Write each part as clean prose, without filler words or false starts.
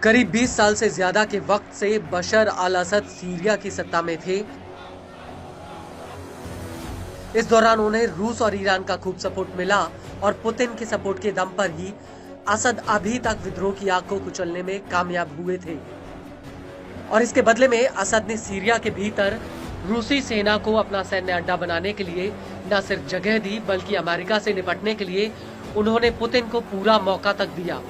करीब 20 साल से ज्यादा के वक्त से बशर अल असद सीरिया की सत्ता में थे। इस दौरान उन्हें रूस और ईरान का खूब सपोर्ट मिला और पुतिन के सपोर्ट के दम पर ही असद अभी तक विद्रोह की आग को कुचलने में कामयाब हुए थे। और इसके बदले में असद ने सीरिया के भीतर रूसी सेना को अपना सैन्य अड्डा बनाने के लिए न सिर्फ जगह दी, बल्कि अमेरिका से निपटने के लिए उन्होंने पुतिन को पूरा मौका तक दिया।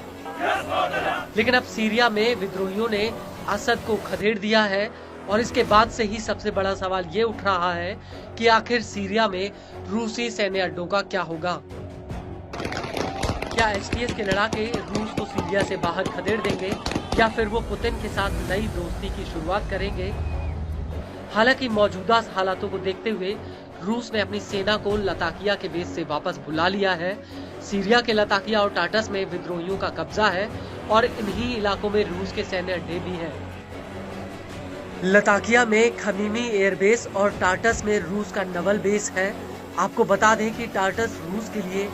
लेकिन अब सीरिया में विद्रोहियों ने असद को खदेड़ दिया है और इसके बाद से ही सबसे बड़ा सवाल ये उठ रहा है कि आखिर सीरिया में रूसी सैन्य अड्डों का क्या होगा। क्या एचटीएस के लड़ाके रूस को सीरिया से बाहर खदेड़ देंगे या फिर वो पुतिन के साथ नई दोस्ती की शुरुआत करेंगे। हालांकि मौजूदा हालातों को देखते हुए रूस ने अपनी सेना को लताकिया के बेस से वापस बुला लिया है। सीरिया के लताकिया और टाटस में विद्रोहियों का कब्जा है और इन्हीं इलाकों में रूस के सैन्य अड्डे भी हैं। लताकिया में खमीमी एयरबेस और टाटस में रूस का नवल बेस है। आपको बता दें कि टाटस रूस के लिए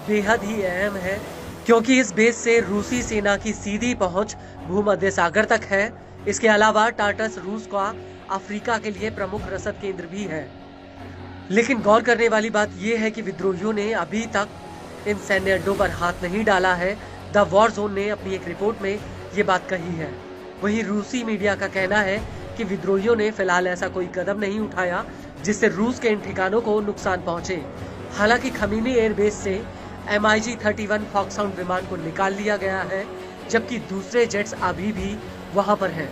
बेहद ही अहम है, क्योंकि इस बेस से रूसी सेना की सीधी पहुंच भूमध्य सागर तक है। इसके अलावा टाटस रूस का अफ्रीका के लिए प्रमुख रसद केंद्र भी है। लेकिन गौर करने वाली बात यह है कि विद्रोहियों ने अभी तक इन सैन्य अड्डों पर हाथ नहीं डाला है। द वॉर जोन ने अपनी एक रिपोर्ट में ये बात कही है। वहीं रूसी मीडिया का कहना है कि विद्रोहियों ने फिलहाल ऐसा कोई कदम नहीं उठाया जिससे रूस के इन ठिकानों को नुकसान पहुंचे। हालांकि खमीनी एयरबेस से MiG-31 फॉक्सहाउंड विमान को निकाल लिया गया है, जबकि दूसरे जेट्स अभी भी वहां पर हैं।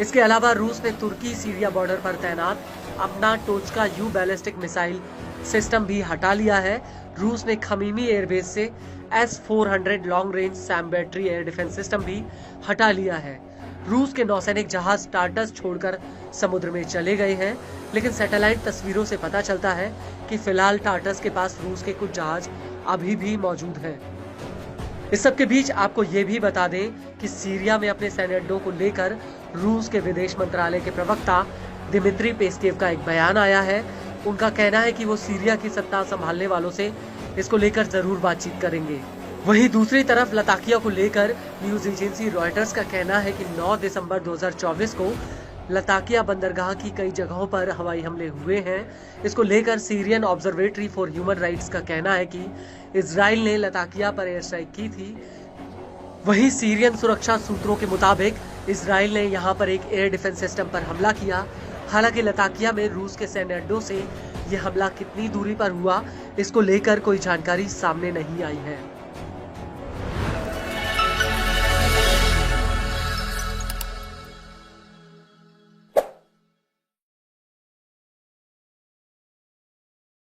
इसके अलावा रूस ने तुर्की सीरिया बॉर्डर पर तैनात अपना टोचका यू बैलिस्टिक मिसाइल सिस्टम भी हटा लिया है। रूस ने खमीमी एयरबेस से S-400 long range Sam battery air defence system भी हटा लिया है। रूस के नौसैनिक जहाज टाटस छोड़कर समुद्र में चले गए हैं, लेकिन सैटेलाइट तस्वीरों से पता चलता है कि फिलहाल टाटस के पास रूस के कुछ जहाज अभी भी मौजूद हैं। इस सब के बीच आपको ये भी बता दें कि सीरिया में अपने सैन्य अड्डों को लेकर रूस के विदेश मंत्रालय के प्रवक्ता दिमित्री पेस्केव का एक बयान आया है। उनका कहना है कि वो सीरिया की सत्ता संभालने वालों से इसको लेकर जरूर बातचीत करेंगे। वहीं दूसरी तरफ लताकिया को लेकर न्यूज एजेंसी रॉयटर्स का कहना है कि 9 दिसंबर 2024 को लताकिया बंदरगाह की कई जगहों पर हवाई हमले हुए हैं। इसको लेकर Syrian observatory for human rights का कहना है कि इजराइल ने लताकिया पर एयर स्ट्राइक की थी। वहीं सीरियन सुरक्षा सूत्रों के मुताबिक इजराइल ने यहां पर एक एयर डिफेंस सिस्टम पर हमला किया। हालांकि लताकिया में रूस के सैन्य अड्डों से यह हमला कितनी दूरी पर हुआ, इसको लेकर कोई जानकारी सामने नहीं आई है।